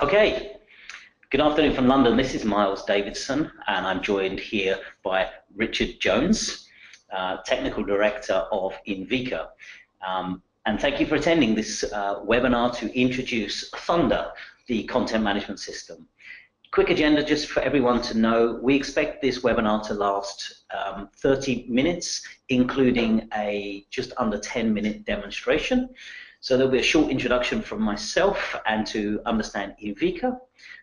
Okay, good afternoon from London. This is Miles Davidson, and I'm joined here by Richard Jones, Technical Director of Invica. And thank you for attending this webinar to introduce Thunder, the content management system. Quick agenda just for everyone to know. We expect this webinar to last 30 minutes, including a just under 10-minute demonstration. So there'll be a short introduction from myself and to understand Invica.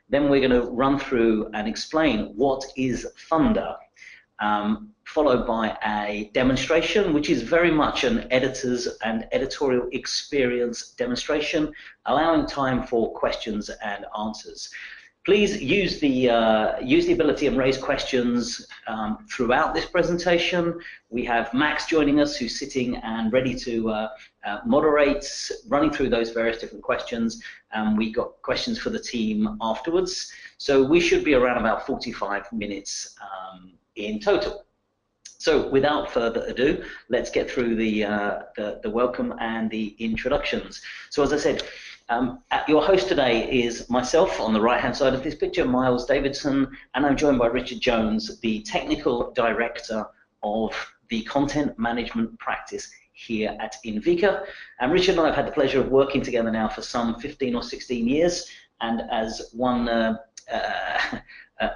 Then we're going to run through and explain what is Thunder, followed by a demonstration, which is very much an editor's and editorial experience demonstration, allowing time for questions and answers. Please use the ability and raise questions throughout this presentation. We have Max joining us, who's sitting and ready to moderate, running through those various different questions. We got questions for the team afterwards. So we should be around about 45 minutes in total. So without further ado, let's get through the welcome and the introductions. So as I said, your host today is myself on the right-hand side of this picture, Miles Davidson, and I'm joined by Richard Jones, the Technical Director of the Content Management Practice here at Invica. And Richard and I have had the pleasure of working together now for some 15 or 16 years, and as one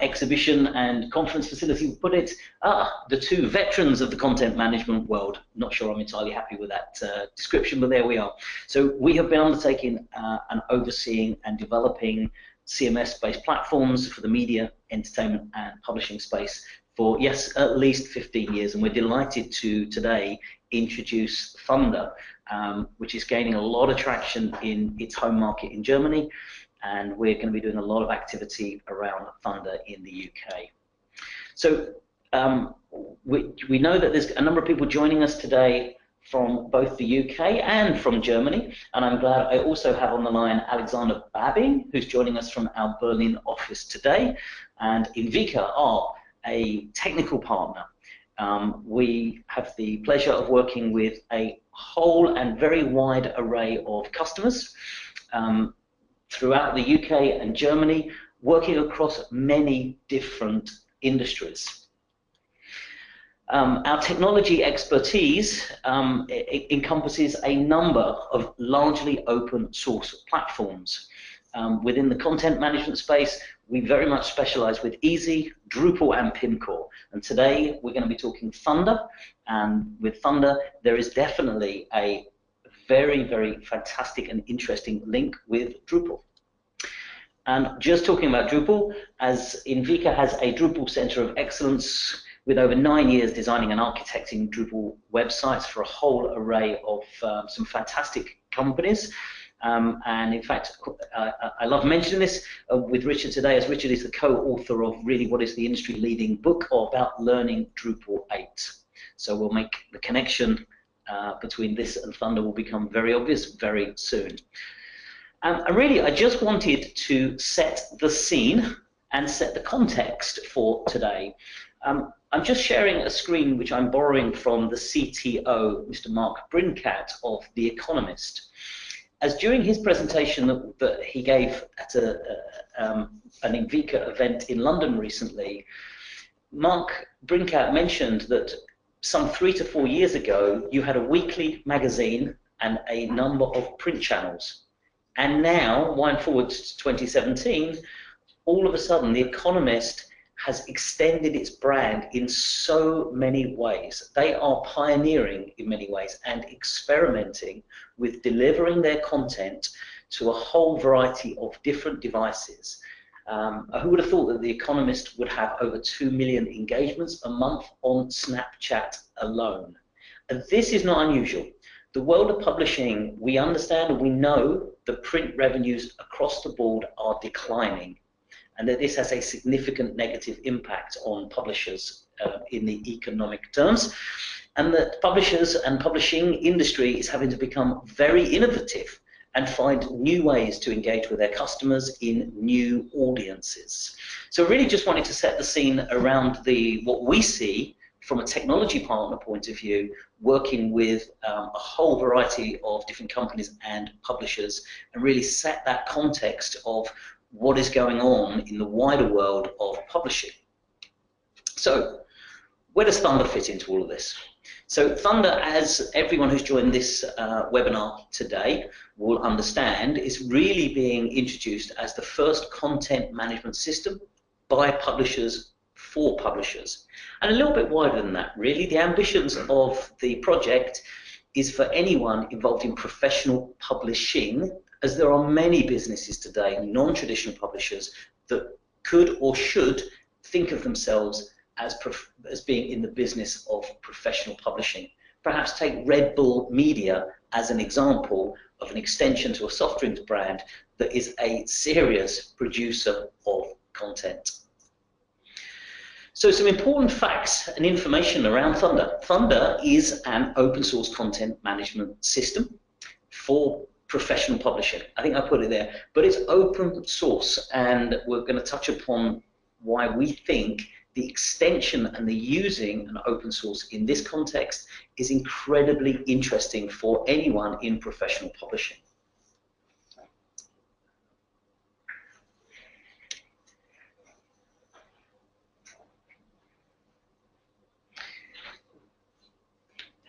exhibition and conference facility would put it, the two veterans of the content management world. Not sure I'm entirely happy with that description, but there we are. So we have been undertaking and overseeing and developing CMS-based platforms for the media, entertainment, and publishing space for, yes, at least 15 years, and we're delighted to today introduce Thunder, which is gaining a lot of traction in its home market in Germany, and we're going to be doing a lot of activity around Thunder in the UK. So we know that there's a number of people joining us today from both the UK and from Germany, and I'm glad I also have on the line Alexander Babbing, who's joining us from our Berlin office today, and Invica are a technical partner. We have the pleasure of working with a whole and very wide array of customers throughout the UK and Germany, working across many different industries. Our technology expertise encompasses a number of largely open source platforms. Within the content management space, we very much specialize with Easy, Drupal, and Pimcore. And today we're going to be talking Thunder, and with Thunder there is definitely a very, very fantastic and interesting link with Drupal. And just talking about Drupal, as Invica has a Drupal Center of Excellence with over 9 years designing and architecting Drupal websites for a whole array of some fantastic companies. And in fact, I love mentioning this with Richard today, as Richard is the co-author of really what is the industry-leading book about learning Drupal 8. So we'll make the connection between this and Thunder will become very obvious very soon. And really, I just wanted to set the scene and set the context for today. I'm just sharing a screen which I'm borrowing from the CTO, Mr. Mark Brincat of The Economist. As during his presentation that he gave at an Invica event in London recently, Mark Brincat mentioned that some 3 to 4 years ago, you had a weekly magazine and a number of print channels. And now, wind forward to 2017, all of a sudden, The Economist has extended its brand in so many ways. They are pioneering in many ways and experimenting with delivering their content to a whole variety of different devices. Who would have thought that The Economist would have over 2 million engagements a month on Snapchat alone? And this is not unusual. The world of publishing, we understand and we know that print revenues across the board are declining, and that this has a significant negative impact on publishers in the economic terms, and that publishers and publishing industry is having to become very innovative and find new ways to engage with their customers in new audiences. So really just wanted to set the scene around what we see from a technology partner point of view, working with a whole variety of different companies and publishers, and really set that context of what is going on in the wider world of publishing. So, where does Thunder fit into all of this? So Thunder, as everyone who's joined this webinar today will understand, is really being introduced as the first content management system by publishers for publishers. And a little bit wider than that, really. The ambitions of the project is for anyone involved in professional publishing, as there are many businesses today, non-traditional publishers, that could or should think of themselves as being in the business of professional publishing. Perhaps take Red Bull Media as an example of an extension to a soft drinks brand that is a serious producer of content. So some important facts and information around Thunder. Thunder is an open source content management system for professional publishing. I think I put it there, but it's open source, and we're going to touch upon why we think the extension and the using an open source in this context is incredibly interesting for anyone in professional publishing.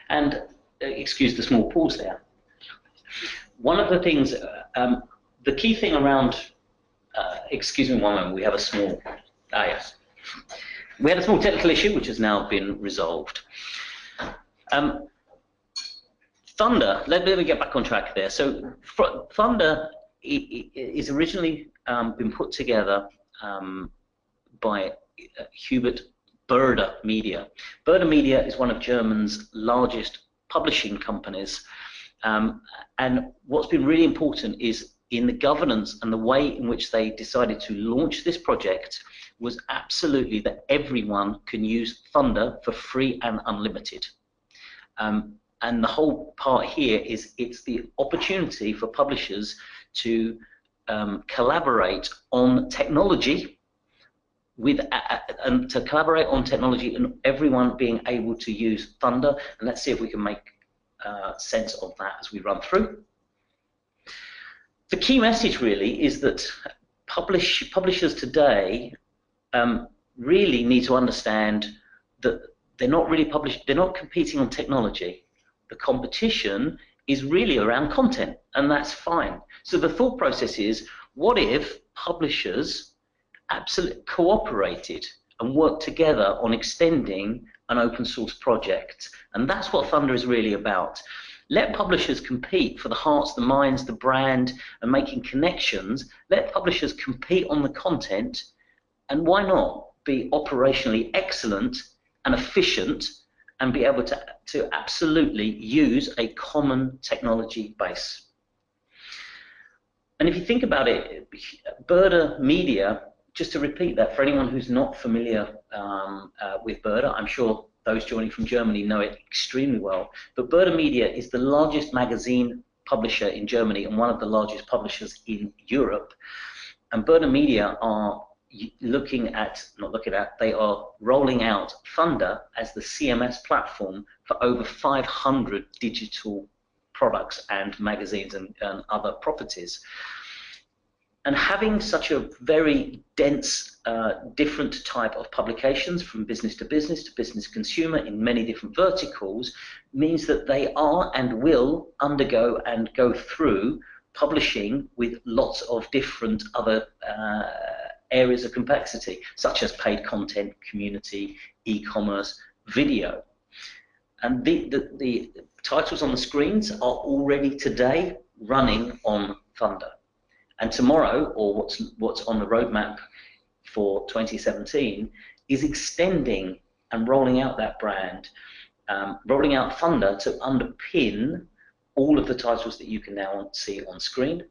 And excuse the small pause there. One of the things, the key thing around, excuse me one moment, we have a small, yes. We had a small technical issue which has now been resolved. Thunder, let me get back on track there. So Thunder is originally been put together by Hubert Burda Media. Burda Media is one of Germany's largest publishing companies, and what's been really important is in the governance and the way in which they decided to launch this project was absolutely that everyone can use Thunder for free and unlimited. And the whole part here is it's the opportunity for publishers to collaborate on technology and to collaborate on technology and everyone being able to use Thunder. And let's see if we can make sense of that as we run through. The key message really is that publishers today really need to understand that they're not competing on technology. The competition is really around content, and that's fine. So the thought process is, what if publishers absolutely cooperated and worked together on extending an open source project? And that's what Thunder is really about. Let publishers compete for the hearts, the minds, the brand, and making connections. Let publishers compete on the content, and why not be operationally excellent and efficient and be able to absolutely use a common technology base. And if you think about it, Burda Media, just to repeat that for anyone who's not familiar with Burda, I'm sure those joining from Germany know it extremely well, but Burda Media is the largest magazine publisher in Germany and one of the largest publishers in Europe. And Burda Media are they are rolling out Thunder as the CMS platform for over 500 digital products and magazines and other properties. And having such a very dense, different type of publications from business to business consumer in many different verticals means that they are and will undergo and go through publishing with lots of different other areas of complexity, such as paid content, community, e-commerce, video. And the titles on the screens are already today running on Thunder. And tomorrow, or what's on the roadmap for 2017, is extending and rolling out that brand, rolling out Thunder to underpin all of the titles that you can now see on screen.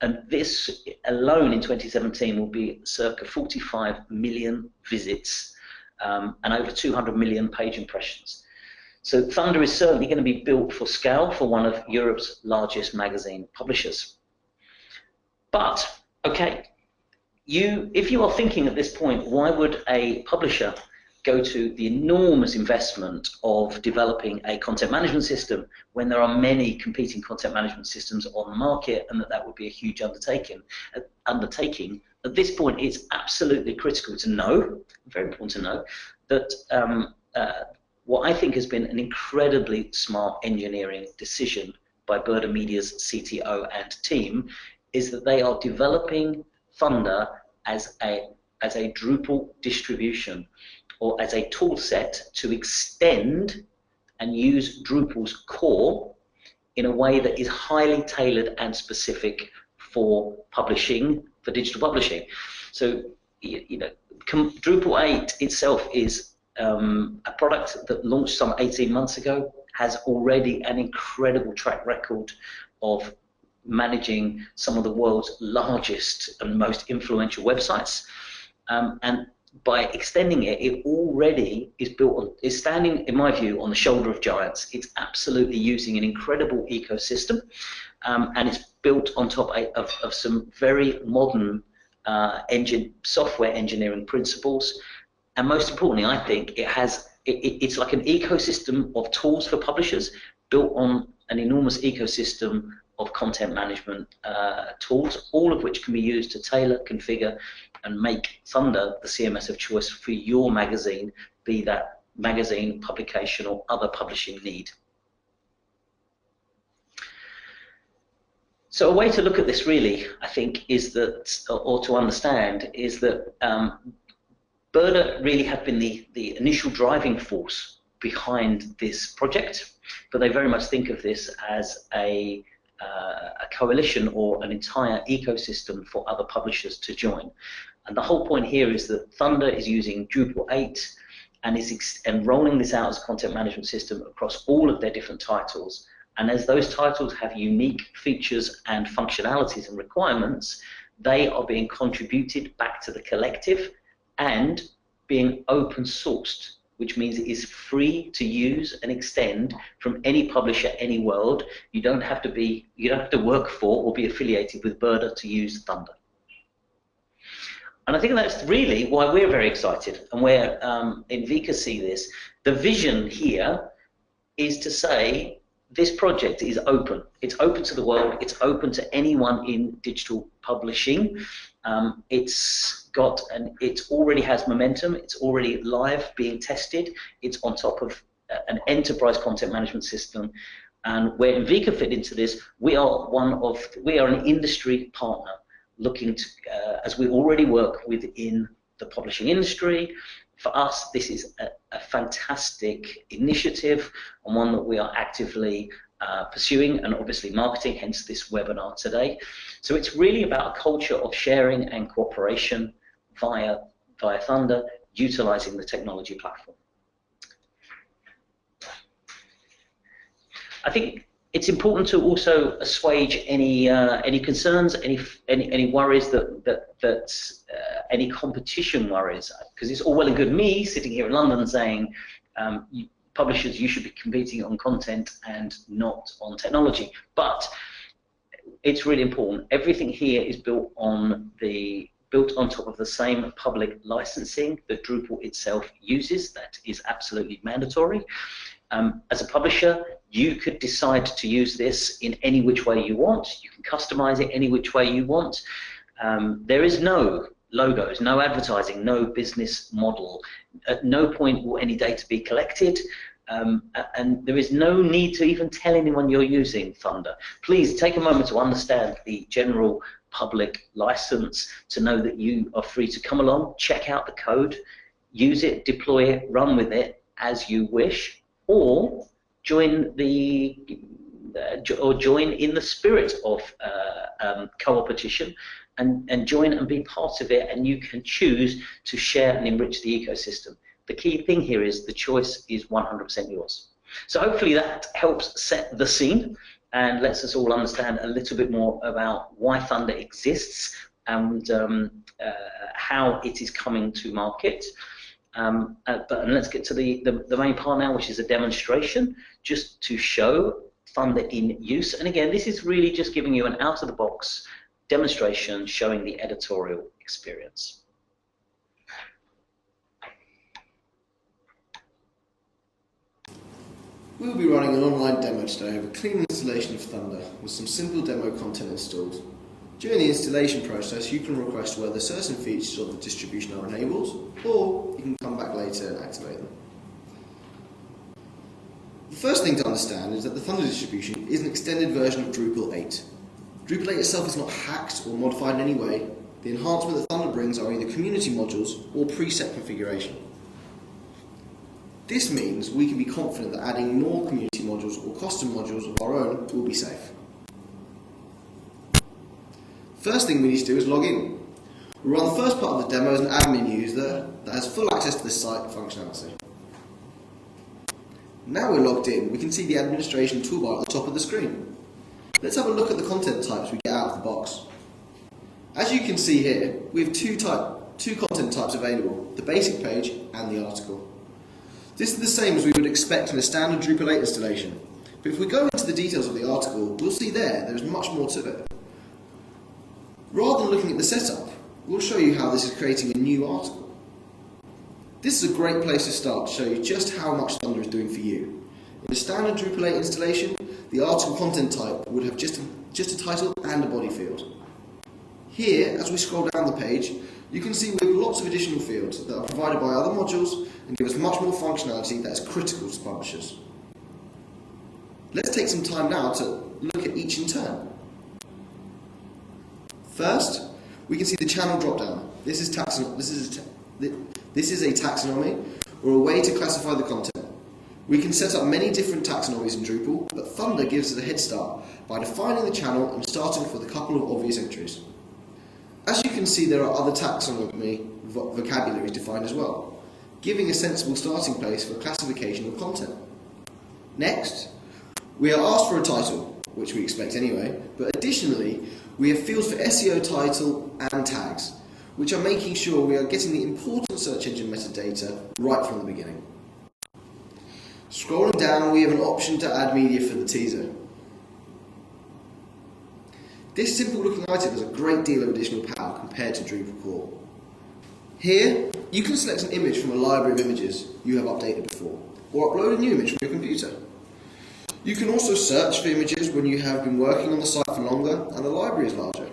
And this alone in 2017 will be circa 45 million visits and over 200 million page impressions. So Thunder is certainly going to be built for scale for one of Europe's largest magazine publishers. But, okay, if you are thinking at this point, why would a publisher go to the enormous investment of developing a content management system when there are many competing content management systems on the market, and that would be a huge undertaking? undertaking, at this point it's absolutely critical to know, very important to know, that what I think has been an incredibly smart engineering decision by Burda Media's CTO and team is that they are developing Thunder as a Drupal distribution, or as a tool set to extend and use Drupal's core in a way that is highly tailored and specific for publishing, for digital publishing. So, you know, Drupal 8 itself is a product that launched some 18 months ago, has already an incredible track record of managing some of the world's largest and most influential websites. And by extending it, it already is built on, is standing, in my view, on the shoulder of giants. It's absolutely using an incredible ecosystem, and it's built on top of some very modern software engineering principles. And most importantly, I think it's like an ecosystem of tools for publishers built on an enormous ecosystem of content management tools, all of which can be used to tailor, configure, and make Thunder the CMS of choice for your magazine, be that magazine, publication, or other publishing need. So a way to look at this really, I think, is that, or to understand, is that Burda really have been the initial driving force behind this project, but they very much think of this as a coalition or an entire ecosystem for other publishers to join. And the whole point here is that Thunder is using Drupal 8 and is rolling this out as a content management system across all of their different titles. And as those titles have unique features and functionalities and requirements, they are being contributed back to the collective and being open sourced, which means it is free to use and extend from any publisher, any world. You don't have to work for or be affiliated with Burda to use Thunder. And I think that's really why we're very excited, and where Invika see this. The vision here is to say this project is open. It's open to the world. It's open to anyone in digital publishing. It already has momentum. It's already live, being tested. It's on top of an enterprise content management system. And where Invika fit into this, we are an industry partner looking to, as we already work within the publishing industry. For us, this is a fantastic initiative, and one that we are actively pursuing and obviously marketing, hence this webinar today. So it's really about a culture of sharing and cooperation via Thunder, utilizing the technology platform. I think it's important to also assuage any concerns, any worries that any competition worries, because it's all well and good me sitting here in London saying, publishers, you should be competing on content and not on technology. But it's really important. Everything here is built on top of the same public licensing that Drupal itself uses. That is absolutely mandatory. As a publisher, you could decide to use this in any which way you want. You can customize it any which way you want. There is no logos, no advertising, no business model. At no point will any data be collected. And there is no need to even tell anyone you're using Thunder. Please take a moment to understand the general public license, to know that you are free to come along, check out the code, use it, deploy it, run with it as you wish, or join in the spirit of co-opetition and join and be part of it, and you can choose to share and enrich the ecosystem. The key thing here is the choice is 100% yours. So hopefully that helps set the scene and lets us all understand a little bit more about why Thunder exists and how it is coming to market. And let's get to the main part now, which is a demonstration, just to show Thunder in use. And again, this is really just giving you an out-of-the-box demonstration showing the editorial experience. We will be running an online demo today of a clean installation of Thunder with some simple demo content installed. During the installation process, you can request whether certain features of the distribution are enabled, or you can come back later and activate them. The first thing to understand is that the Thunder distribution is an extended version of Drupal 8. Drupal 8 itself is not hacked or modified in any way. The enhancement that Thunder brings are either community modules or preset configuration. This means we can be confident that adding more community modules or custom modules of our own will be safe. First thing we need to do is log in. We'll run the first part of the demo as an admin user that has full access to this site functionality. Now we're logged in, we can see the administration toolbar at the top of the screen. Let's have a look at the content types we get out of the box. As you can see here, we have two content types available, the basic page and the article. This is the same as we would expect in a standard Drupal 8 installation, but if we go into the details of the article, we'll see there's much more to it. Rather than looking at the setup, we'll show you how this is creating a new article. This is a great place to start to show you just how much Thunder is doing for you. In a standard Drupal 8 installation, the article content type would have just a title and a body field. Here, as we scroll down the page, you can see we have lots of additional fields that are provided by other modules and give us much more functionality that is critical to publishers. Let's take some time now to look at each in turn. First, we can see the channel drop-down. This is a taxonomy, or a way to classify the content. We can set up many different taxonomies in Drupal, but Thunder gives us a head start by defining the channel and starting with a couple of obvious entries. As you can see, there are other taxonomy vocabularies defined as well, giving a sensible starting place for classification of content. Next, we are asked for a title, which we expect anyway, but additionally, we have fields for SEO title and tags, which are making sure we are getting the important search engine metadata right from the beginning. Scrolling down, we have an option to add media for the teaser. This simple looking item has a great deal of additional power compared to Drupal core. Here, you can select an image from a library of images you have updated before, or upload a new image from your computer. You can also search for images when you have been working on the site for longer and the library is larger.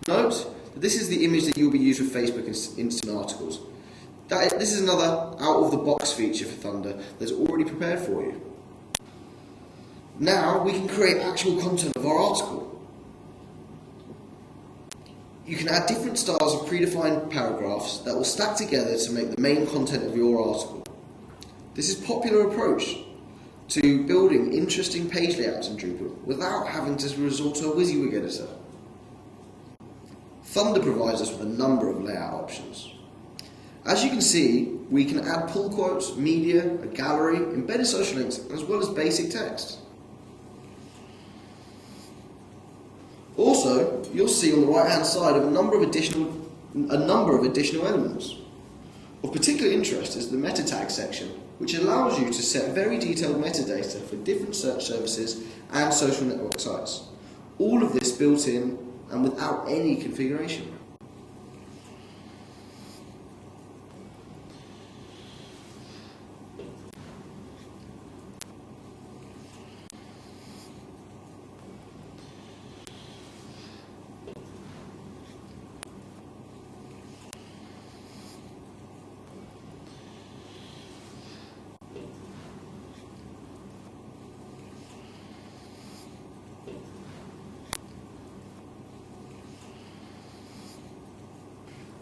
Note that this is the image that you'll be using for Facebook Instant Articles. This is another out-of-the-box feature for Thunder that's already prepared for you. Now we can create actual content of our article. You can add different styles of predefined paragraphs that will stack together to make the main content of your article. This is a popular approach to building interesting page layouts in Drupal without having to resort to a WYSIWYG editor. Thunder provides us with a number of layout options. As you can see, we can add pull quotes, media, a gallery, embedded social links, as well as basic text. Also, you'll see on the right-hand side a number of additional elements. Of particular interest is the meta tag section, which allows you to set very detailed metadata for different search services and social network sites. All of this built in and without any configuration.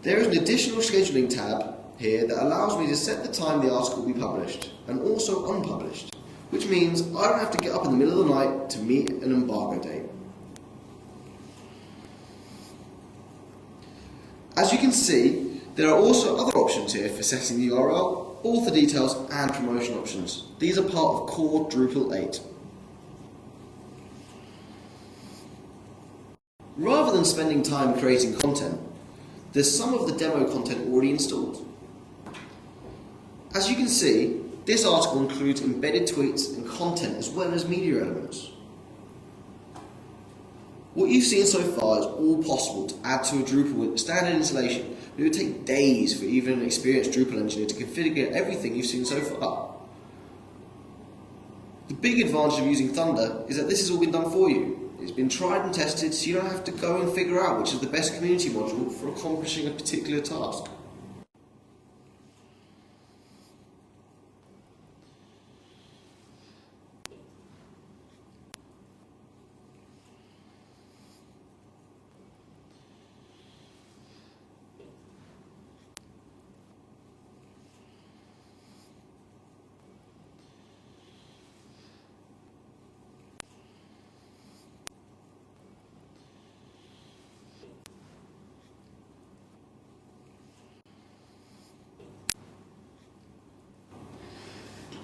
There is an additional scheduling tab here that allows me to set the time the article will be published and also unpublished, which means I don't have to get up in the middle of the night to meet an embargo date. As you can see, there are also other options here for setting the URL, author details and promotion options. These are part of core Drupal 8. Rather than spending time creating content, there's some of the demo content already installed. As you can see, this article includes embedded tweets and content as well as media elements. What you've seen so far is all possible to add to a Drupal standard installation. It would take days for even an experienced Drupal engineer to configure everything you've seen so far. The big advantage of using Thunder is that this has all been done for you, It's been tried and tested, so you don't have to go and figure out which is the best community module for accomplishing a particular task.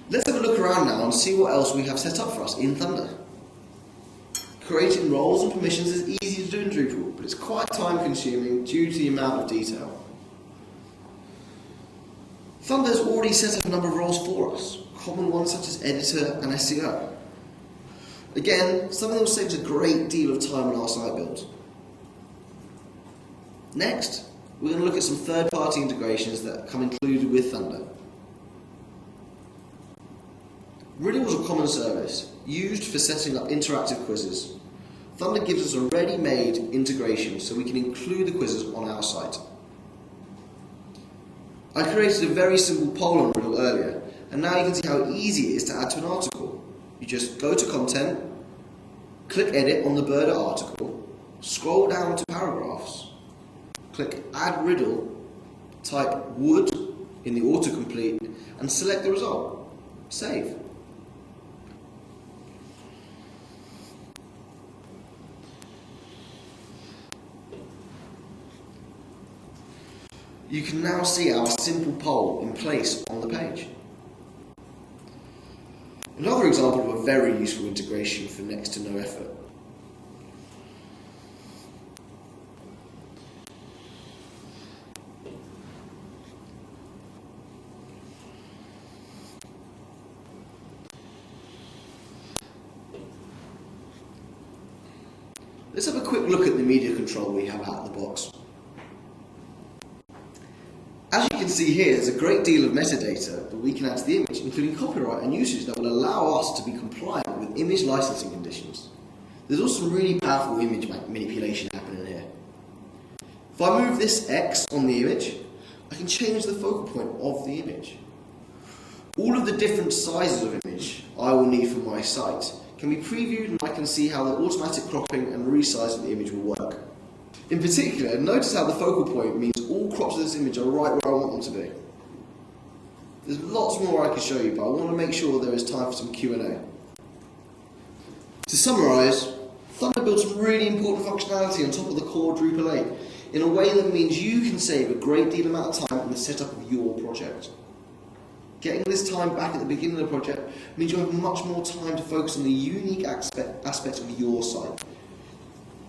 Let's have a look around now and see what else we have set up for us in Thunder. Creating roles and permissions is easy to do in Drupal, but it's quite time consuming due to the amount of detail. Thunder has already set up a number of roles for us, common ones such as editor and SEO. Again, something that saves a great deal of time on our site build. Next, we're going to look at some third-party integrations that come included with Thunder. Riddle was a common service, used for setting up interactive quizzes. Thunder gives us a ready-made integration so we can include the quizzes on our site. I created a very simple poll on Riddle earlier, and now you can see how easy it is to add to an article. You just go to Content, click Edit on the Birder article, scroll down to Paragraphs, click Add Riddle, type Would in the autocomplete, and select the result. Save. You can now see our simple poll in place on the page. Another example of a very useful integration for next to no effort. Let's have a quick look at the media control we have out of the box. As you can see here, there's a great deal of metadata that we can add to the image, including copyright and usage that will allow us to be compliant with image licensing conditions. There's also some really powerful image manipulation happening here. If I move this X on the image, I can change the focal point of the image. All of the different sizes of image I will need for my site can be previewed, and I can see how the automatic cropping and resize of the image will work. In particular, notice how the focal point means all crops of this image are right where I want them to be. There's lots more I can show you, but I want to make sure there is time for some Q&A. To summarise, Thunder builds some really important functionality on top of the core Drupal 8 in a way that means you can save a great deal amount of time in the setup of your project. Getting this time back at the beginning of the project means you have much more time to focus on the unique aspects of your site.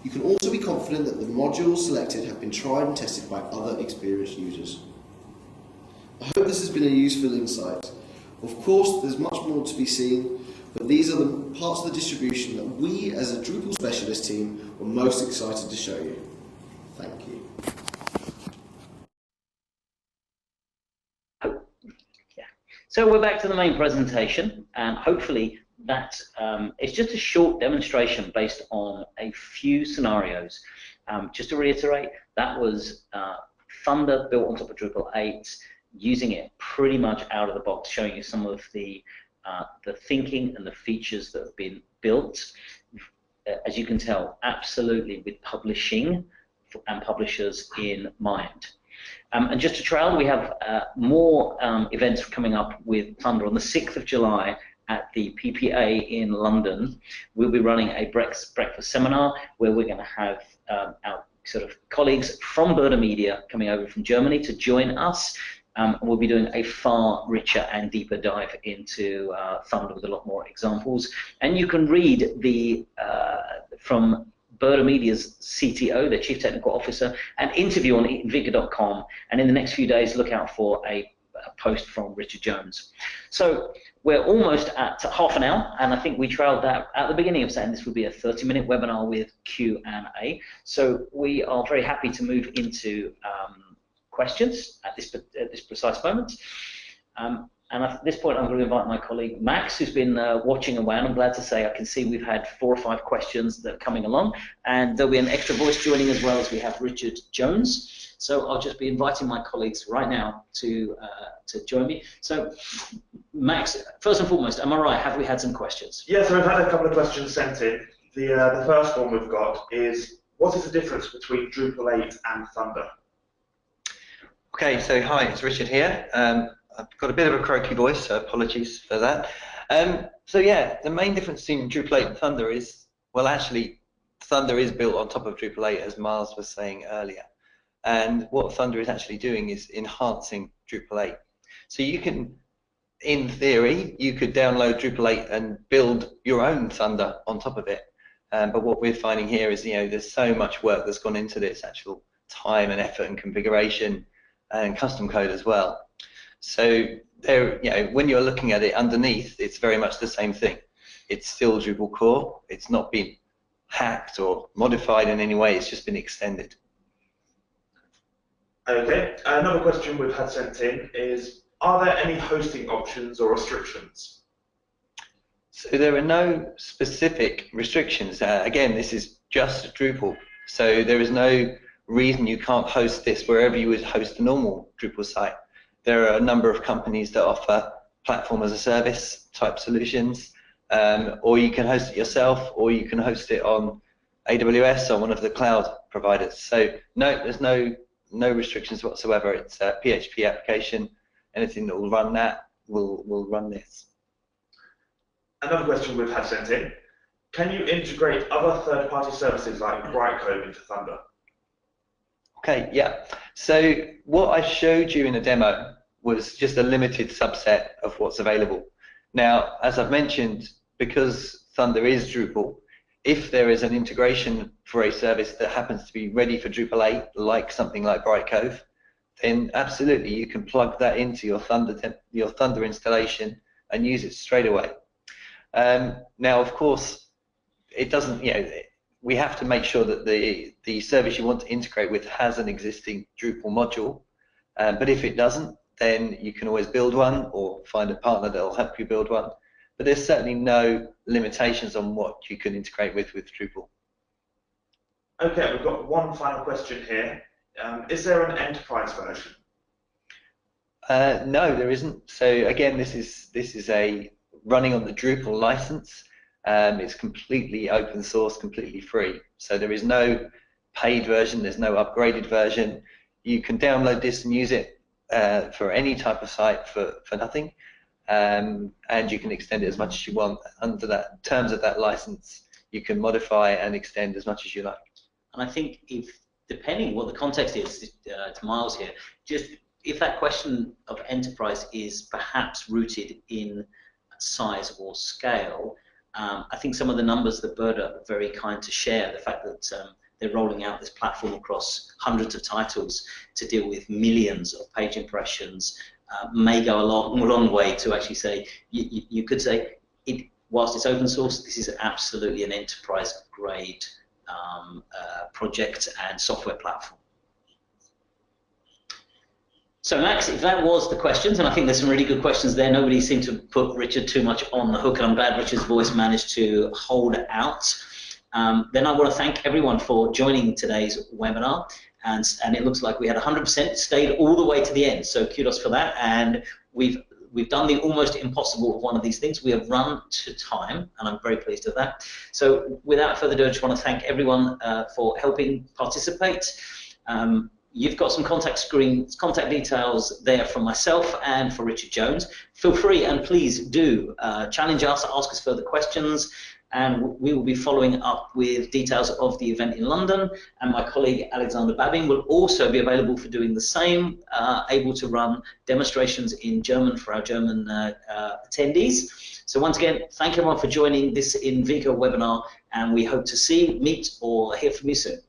You can also be confident that the modules selected have been tried and tested by other experienced users. I hope this has been a useful insight. Of course, there's much more to be seen, but these are the parts of the distribution that we as a Drupal specialist team were most excited to show you. Thank you. So we're back to the main presentation, and hopefully that is just a short demonstration based on a few scenarios. Just to reiterate, that was Thunder built on top of Drupal 8, using it pretty much out of the box, showing you some of the thinking and the features that have been built. As you can tell, absolutely with publishing and publishers in mind. And just to trail, we have more events coming up with Thunder on the 6th of July at the PPA in London. We'll be running a breakfast seminar where we're going to have our sort of colleagues from Birder Media coming over from Germany to join us. And we'll be doing a far richer and deeper dive into Thunder with a lot more examples. And you can read the from Birder Media's CTO, their Chief Technical Officer, an interview on eatonviga.com, and in the next few days look out for a post from Richard Jones. So we're almost at half an hour, and I think we trailed that at the beginning of saying this would be a 30-minute webinar with Q&A. So we are very happy to move into questions at this precise moment. And at this point, I'm going to invite my colleague Max, who's been watching around. I'm glad to say I can see we've had 4 or 5 questions that are coming along, and there'll be an extra voice joining as well as we have Richard Jones. So I'll just be inviting my colleagues right now to join me. So, Max, first and foremost, am I right? Have we had some questions? Yes, we've had a couple of questions sent in. The first one we've got is, what is the difference between Drupal 8 and Thunder? Okay, so hi, it's Richard here. I've got a bit of a croaky voice, so apologies for that. So yeah, the main difference between Drupal 8 and Thunder is, well, actually, Thunder is built on top of Drupal 8, as Miles was saying earlier. And what Thunder is actually doing is enhancing Drupal 8. So you can, in theory, you could download Drupal 8 and build your own Thunder on top of it. But what we're finding here is, there's so much work that's gone into this, actual time and effort and configuration and custom code as well. So there, when you're looking at it underneath, it's very much the same thing. It's still Drupal core. It's not been hacked or modified in any way. It's just been extended. Okay, another question we've had sent in is, are there any hosting options or restrictions? So there are no specific restrictions. Again, this is just Drupal. So there is no reason you can't host this wherever you would host a normal Drupal site. There are a number of companies that offer platform as a service type solutions, or you can host it yourself, or you can host it on AWS or one of the cloud providers. So no, there's no restrictions whatsoever. It's a PHP application. Anything that will run that will run this. Another question we've had sent in, can you integrate other third-party services like Brightcode into Thunder? Okay, yeah. So what I showed you in a demo was just a limited subset of what's available. Now, as I've mentioned, because Thunder is Drupal, if there is an integration for a service that happens to be ready for Drupal 8, like something like Brightcode, then absolutely you can plug that into your Thunder installation and use it straight away. Now, of course, it doesn't, we have to make sure that the service you want to integrate with has an existing Drupal module, but if it doesn't, then you can always build one or find a partner that will help you build one. But there's certainly no limitations on what you can integrate with Drupal. Okay, we've got one final question here. Is there an enterprise version? No, there isn't. So again, this is a running on the Drupal license. It's completely open source, completely free. So there is no paid version, there's no upgraded version. You can download this and use it for any type of site for nothing. And you can extend it as much as you want under that terms of that license. You can modify and extend as much as you like. And I think depending what the context is, to Miles here, just if that question of enterprise is perhaps rooted in size or scale, I think some of the numbers that Bird are very kind to share, the fact that they're rolling out this platform across hundreds of titles to deal with millions of page impressions, may go a long way to actually say, you could say, whilst it's open source, this is absolutely an enterprise grade project and software platform. So Max, if that was the questions, and I think there's some really good questions there, nobody seemed to put Richard too much on the hook, and I'm glad Richard's voice managed to hold out. Then I want to thank everyone for joining today's webinar, and it looks like we had 100% stayed all the way to the end, so kudos for that, and we've done the almost impossible of one of these things. We have run to time, and I'm very pleased with that. So without further ado, I just want to thank everyone for helping participate. You've got some contact details there from myself and for Richard Jones. Feel free and please do challenge us, ask us further questions, and we will be following up with details of the event in London, and my colleague Alexander Babbing will also be available for doing the same, able to run demonstrations in German for our German attendees. So once again, thank everyone for joining this in Vigo webinar, and we hope to see, meet, or hear from you soon.